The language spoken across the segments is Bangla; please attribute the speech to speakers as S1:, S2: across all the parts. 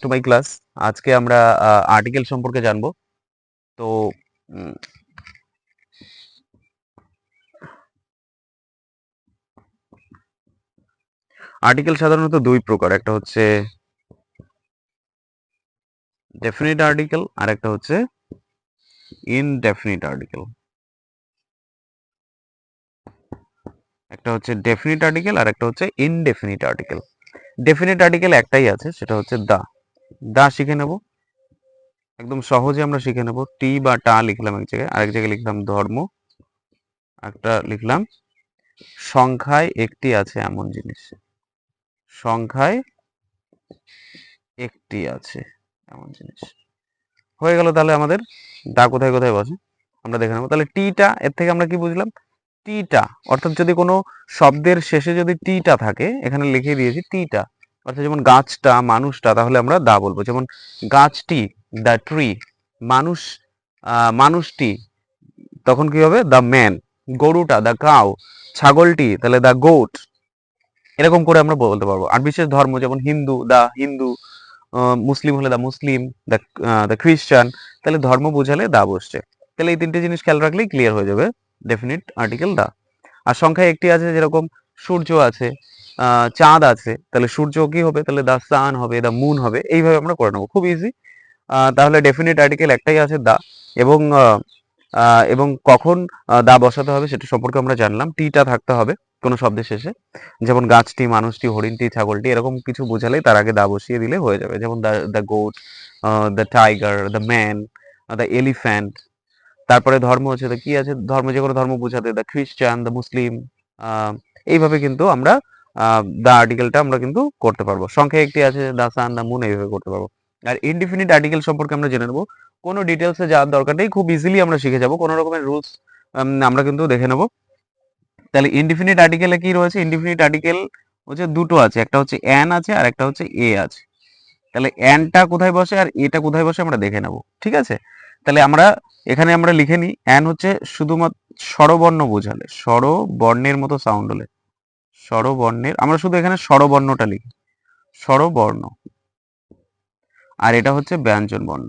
S1: To my class. আজকে আমরা আর্টিকেল সম্পর্কে জানবো। তো আর্টিকেল সাধারণত দুই প্রকার, একটা হচ্ছে ডেফিনিট আর্টিকেল আর একটা হচ্ছে ইনডেফিনিট আর্টিকেল। একটা হচ্ছে ডেফিনিট আর্টিকেল আর একটা হচ্ছে ইনডেফিনিট আর্টিকেল। ডেফিনিট আর্টিকেল একটাই আছে, সেটা হচ্ছে দা। দা শিখে নেব, একদম সহজে আমরা শিখে নেব। টি বা টা লিখলাম এক জায়গায়, আরেক জায়গায় লিখলাম ধর্ম, একটা লিখলাম সংখ্যায় একটি আছে এমন জিনিস। সংখ্যায় একটি আছে এমন জিনিস হয়ে গেল। তাহলে আমাদের দা কোথায় কোথায় বসে আমরা দেখে নেবো। তাহলে টিটা, এর থেকে আমরা কি বুঝলাম? টিটা অর্থাৎ যদি কোনো শব্দের শেষে যদি টিটা থাকে, এখানে লিখে দিয়েছি টিটা, অর্থাৎ যেমন গাছটা, মানুষটা, তাহলে আমরা দা বলবো। যেমন গাছটি, দ্য ট্রি। মানুষ, মানুষটি, তখন কি হবে? The man. গরুটা, দ্য কাউ। ছাগলটি, তাহলে দ্য গোট। এরকম করে আমরা বলতে পারবো। আর বিশেষ ধর্ম, যেমন হিন্দু, দ্য হিন্দু। মুসলিম হলে দা মুসলিম, দা খ্রিস্টান। তাহলে ধর্ম বোঝালে দা বসছে। তাহলে এই তিনটে জিনিস খেয়াল রাখলেই ক্লিয়ার হয়ে যাবে ডেফিনিট আর্টিকেল দা। আর সংখ্যায় একটি আছে, যেরকম সূর্য আছে, চাঁদ আছে, তাহলে সূর্য কি হবে? তাহলে দা সান হবে, দা মুন হবে। এইভাবে আমরা করে নেবো, খুব ইজি। তাহলে ডেফিনিট আর্টিকেল একটাই আছে, দা। এবং এবং কখন দা বসাতে হবে সেটা সম্পর্কে আমরা জানলাম। টিটা থাকতে হবে কোনো শব্দের শেষে, যেমন গাছটি, মানুষটি, হরিণটি, ছাগলটি, এরকম কিছু বোঝালেই তার আগে দা বসিয়ে দিলে হয়ে যাবে। যেমন the goat, the tiger, the man, the elephant. তারপরে ধর্ম হচ্ছে, কি আছে? ধর্ম, যে কোনো ধর্ম বোঝাতে দ্য খ্রিস্টান, দ্য মুসলিম। এইভাবে কিন্তু আমরা দা আর্টিকেলটা আমরা কিন্তু করতে পারবো। সংখ্যা একটি আছে, দা সান, দা মুন, এইভাবে করতে পারবো। আর ইনডিফিনিট আর্টিকেল সম্পর্কে আমরা জেনে নেবো। কোনো ডিটেলসে যাওয়ার দরকার নেই, খুব ইজিলি আমরা শিখে যাব। কোনো রকমের রুলস আমরা কিন্তু দেখে নেব। তাহলে ইনডিফিনিট আর্টিকেলে কি রয়েছে? ইনডিফিনিট আর্টিকেল হচ্ছে দুটো আছে, একটা হচ্ছে অ্যান আছে আর একটা হচ্ছে এ আছে। তাহলে অ্যানটা কোথায় বসে আর এটা কোথায় বসে আমরা দেখে নেব, ঠিক আছে? তাহলে আমরা এখানে আমরা লিখে নিই, অ্যান হচ্ছে শুধুমাত্র স্বরবর্ণ বোঝালে, স্বরবর্ণের মতো সাউন্ড হলে, স্বরবর্ণের, আমরা শুধু এখানে স্বরবর্ণটা লিখি, স্বরবর্ণ। আর এটা হচ্ছে ব্যঞ্জন বর্ণ,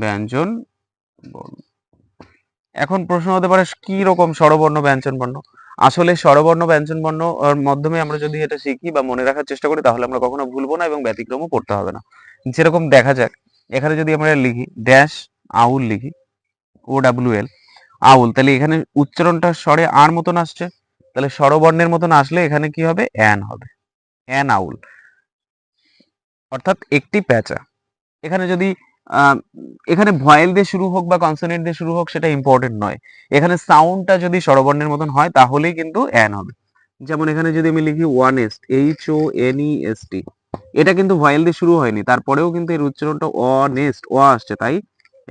S1: ব্যঞ্জন বর্ণ। এখন প্রশ্ন হতে পারে কি রকম স্বরবর্ণ, ব্যঞ্জন বর্ণ? আসলে স্বরবর্ণ, ব্যঞ্জন বর্ণ মাধ্যমে আমরা যদি এটা শিখি বা মনে রাখার চেষ্টা করি, তাহলে আমরা কখনো ভুলবো না এবং ব্যতিক্রমও করতে হবে না। যেরকম দেখা যাক, এখানে যদি আমরা লিখি ড্যাশ আউল, লিখি OWL, আউল, তাহলে এখানে উচ্চারণটা স্বরে আর মতন আসছে, তাহলে স্বরবর্ণের মতন আসলে এখানে কি হবে? অ্যান হবে, অ্যান আউল, অর্থাৎ একটি প্যাঁচা। এখানে যদি এখানে ভয়েল দিয়ে শুরু হোক বা কনসোনেন্ট দিয়ে শুরু হোক সেটা ইম্পর্টেন্ট নয়। এখানে সাউন্ডটা যদি স্বরবর্ণের মতন হয় তাহলেই কিন্তু অ্যান হবে। যেমন এখানে যদি আমি লিখি ওয়ানেস্ট, HONEST, এটা কিন্তু ভয়েল দিয়ে শুরু হয়নি, তারপরেও কিন্তু এর উচ্চারণটা অনেস্ট, ও আসছে, তাই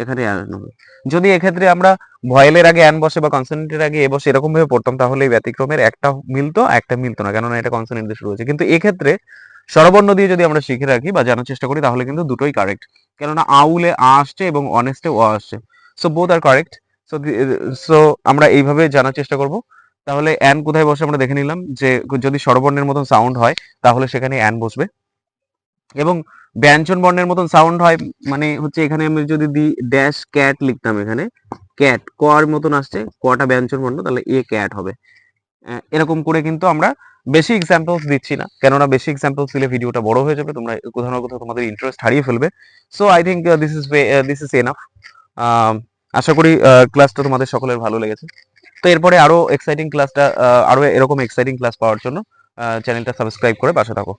S1: এখানে অ্যান হবে। যদি এক্ষেত্রে আমরা ভয়েলের আগে অ্যান বসে বা কনসোনেন্টের আগে এ বসে এরকম ভাবে পড়তাম, তাহলে এই ব্যতিক্রমের একটা মিলতো, একটা মিলতো না, কেননা এটা কনসোনেন্ট দিয়ে শুরু হয়েছে। কিন্তু এক্ষেত্রে স্বরবর্ণ দিয়ে যদি আমরা শিখে রাখি বা জানার চেষ্টা করি, তাহলে কিন্তু দুটোই কারেক্ট, কেননা আউলে আ আসছে এবং অনেস্টে ও আসছে। সো বোথ আর কারেক্ট। সো সো আমরা এইভাবে জানার চেষ্টা করব। তাহলে অ্যান কোথায় বসে আমরা দেখে নিলাম, যে যদি স্বরবর্ণের মতন সাউন্ড হয় তাহলে সেখানে অ্যান বসবে, এবং ব্যঞ্জন বর্ণের মতন সাউন্ড হয় মানে হচ্ছে এখানে আমি যদি দিই ড্যাশ ক্যাট লিখতাম, এখানে ক্যাট কর মতন আসছে, কটা ব্যঞ্জন বর্ণ, তাহলে এ ক্যাট হবে। এরকম করে কিন্তু আমরা বেশি এক্সাম্পলস দিচ্ছি না, কেননা বেশি এক্সাম্পলস দিলে ভিডিওটা বড় হয়ে যাবে, তোমরা কোথাও না কোথাও তোমাদের ইন্টারেস্ট হারিয়ে ফেলবে। So I think this is enough. আশা করি ক্লাসটা তোমাদের সকলের ভালো লেগেছে। তো এরপরে আরো এক্সাইটিং ক্লাসটা, আরো এরকম এক্সাইটিং ক্লাস পাওয়ার জন্য চ্যানেলটা সাবস্ক্রাইব করে পাশে থাকো।